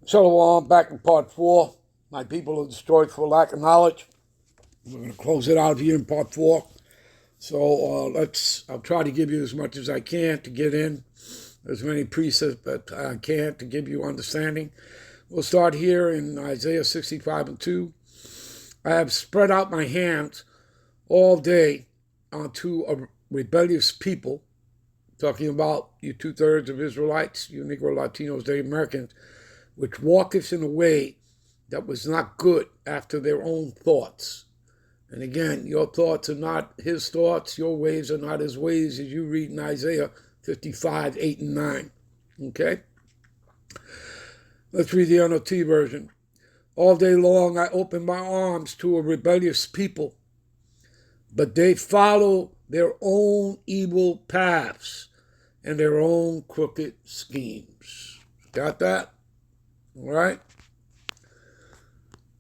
Shalom, back in part 4. My people are destroyed for lack of knowledge. We're going to close it out here in part 4. So I'll try to give you as much as I can to get in, as many precepts that I can to give you understanding. We'll start here in Isaiah 65 and 2. I have spread out my hands all day unto a rebellious people, talking about you two-thirds of Israelites, you Negro, Latinos, Native Americans, which walketh in a way that was not good after their own thoughts. And again, your thoughts are not his thoughts, your ways are not his ways, as you read in Isaiah 55, 8 and 9. Okay? Let's read the NOT version. All day long I open my arms to a rebellious people, but they follow their own evil paths and their own crooked schemes. Got that? All right?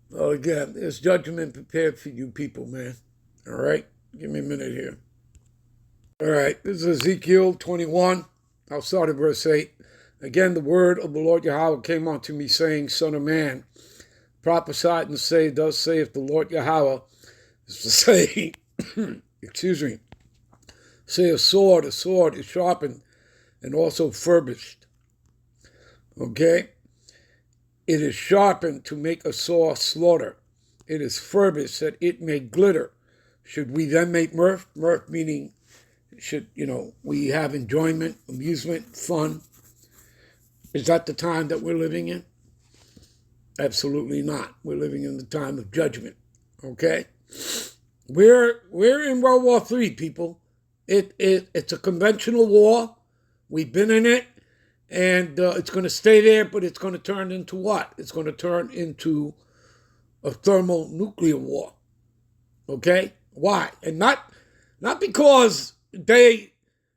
Well, again, there's judgment prepared for you people, man. All right? Give me a minute here. All right, this is Ezekiel 21. I'll start at verse 8. Again, the word of the Lord Yahweh came unto me, saying, Son of man, prophesy and say, thus saith the Lord Yahweh, is to say, excuse me, say a sword is sharpened and also furbished. Okay? It is sharpened to make a sore slaughter. It is furbished that it may glitter. Should we then make mirth? Mirth meaning, we have enjoyment, amusement, fun. Is that the time that we're living in? Absolutely not. We're living in the time of judgment. Okay? We're in World War III, people. It's a conventional war. We've been in it. And it's going to stay there, but it's going to turn into what? It's going to turn into a thermonuclear war. Okay? Why? And not because they're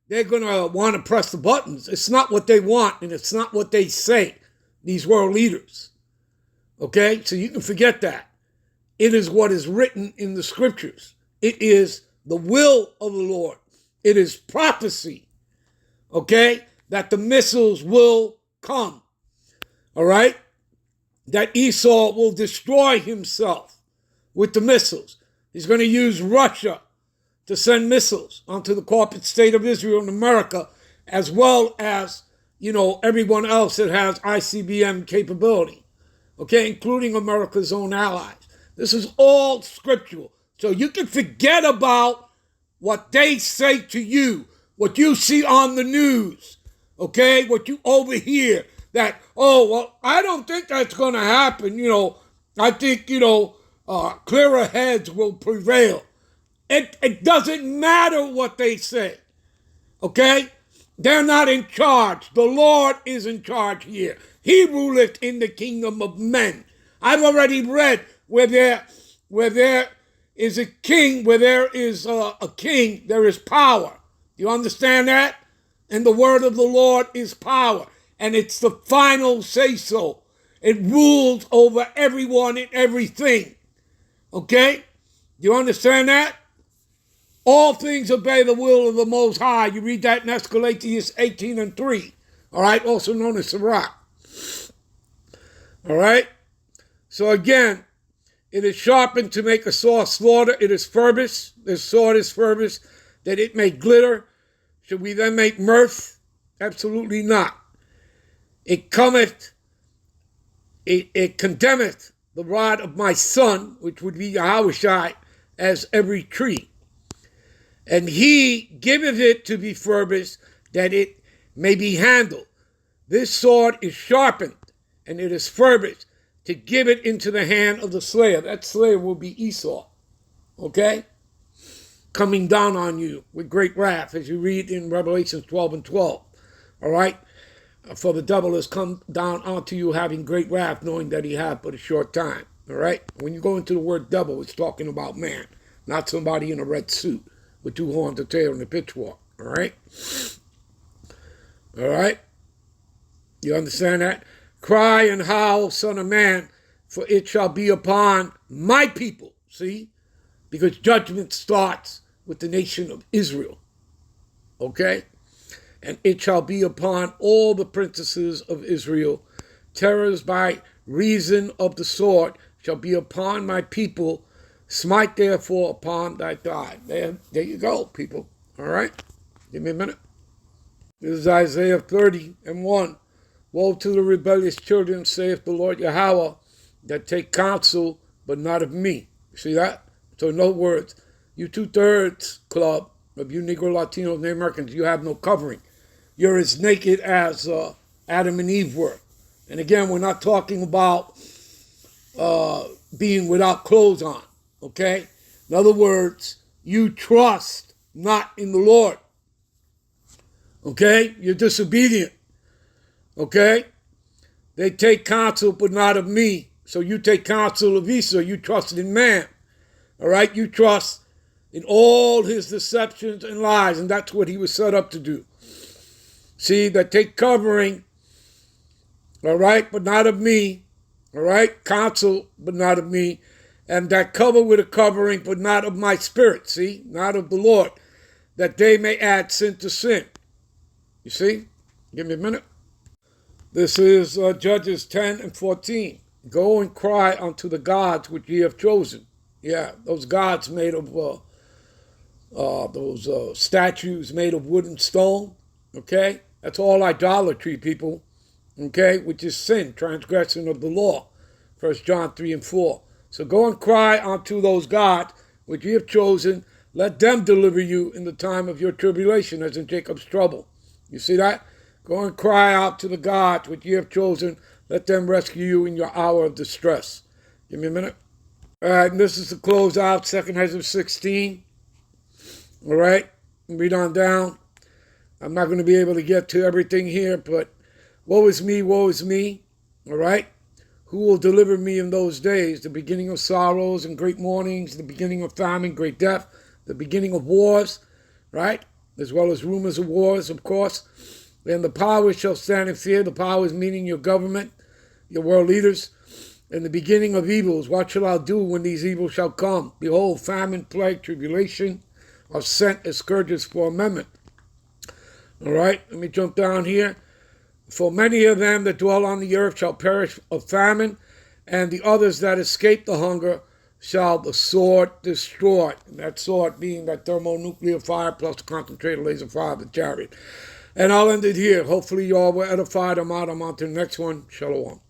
going to want to press the buttons. It's not what they want, and it's not what they say, these world leaders. Okay? So you can forget that. It is what is written in the scriptures. It is the will of the Lord. It is prophecy. Okay? That the missiles will come, all right? That Esau will destroy himself with the missiles. He's going to use Russia to send missiles onto the corporate state of Israel and America, as well as, everyone else that has ICBM capability, okay, including America's own allies. This is all scriptural. So you can forget about what they say to you, what you see on the news. Okay, what you overhear that, I don't think that's going to happen. I think, clearer heads will prevail. It doesn't matter what they say. Okay? They're not in charge. The Lord is in charge here. He ruleth in the kingdom of men. I've already read where there is a king, where there is a king, there is power. You understand that? And the word of the Lord is power. And it's the final say-so. It rules over everyone and everything. Okay? You understand that? All things obey the will of the Most High. You read that in Escalatius 18 and 3. All right? Also known as Sirach. All right? So again, it is sharpened to make a sore slaughter. It is furbished. The sword is furbished that it may glitter. Should we then make mirth? Absolutely not. It cometh, it condemneth the rod of my son, which would be Yahushai, as every tree. And he giveth it to be furbished, that it may be handled. This sword is sharpened, and it is furbished, to give it into the hand of the slayer. That slayer will be Esau. Okay? Coming down on you with great wrath, as you read in Revelation 12 and 12. All right? For the devil has come down onto you having great wrath, knowing that he hath but a short time. All right? When you go into the word devil, it's talking about man, not somebody in a red suit with two horns, a tail, and a pitchfork. All right? All right? You understand that? Cry and howl, son of man, for it shall be upon my people. See? Because judgment starts with the nation of Israel. Okay? And it shall be upon all the princesses of Israel terrors by reason of the sword shall be upon my people. Smite therefore upon thy thigh. There you go, people. All right? Give me a minute. This is Isaiah 30:1. Woe to the rebellious children, saith the Lord Yahweh, that take counsel, but not of me. You see that? So in other words, you 2/3 club of you Negro, Latinos, Native Americans, you have no covering. You're as naked as Adam and Eve were. And again, we're not talking about being without clothes on, okay? In other words, you trust not in the Lord, okay? You're disobedient, okay? They take counsel, but not of me. So you take counsel of Esau. You trust in man, all right? You trust in all his deceptions and lies, and that's what he was set up to do. See, that take covering, all right, but not of me, all right? Counsel, but not of me. And that cover with a covering, but not of my spirit, see? Not of the Lord, that they may add sin to sin. You see? Give me a minute. This is Judges 10:14. Go and cry unto the gods which ye have chosen. Yeah, those gods made of those statues made of wood and stone. Okay? That's all idolatry, people. Okay? Which is sin, transgression of the law. 1 John 3:4. So go and cry unto those gods which ye have chosen. Let them deliver you in the time of your tribulation, as in Jacob's trouble. You see that? Go and cry out to the gods which ye have chosen. Let them rescue you in your hour of distress. Give me a minute. All right, and this is to close out 2 Ezra 16. All right, read on down. I'm not going to be able to get to everything here, but woe is me, woe is me. All right, who will deliver me in those days? The beginning of sorrows and great mournings, the beginning of famine, great death, the beginning of wars, right? As well as rumors of wars, of course. And the powers shall stand in fear. The powers meaning your government, your world leaders. And the beginning of evils. What shall I do when these evils shall come? Behold, famine, plague, tribulation are sent as scourges for amendment. All right, let me jump down here. For many of them that dwell on the earth shall perish of famine, and the others that escape the hunger shall the sword destroy. And that sword being that thermonuclear fire plus the concentrated laser fire of the chariot. And I'll end it here. Hopefully you all were edified. I'm out. I'm on to the next one. Shalom.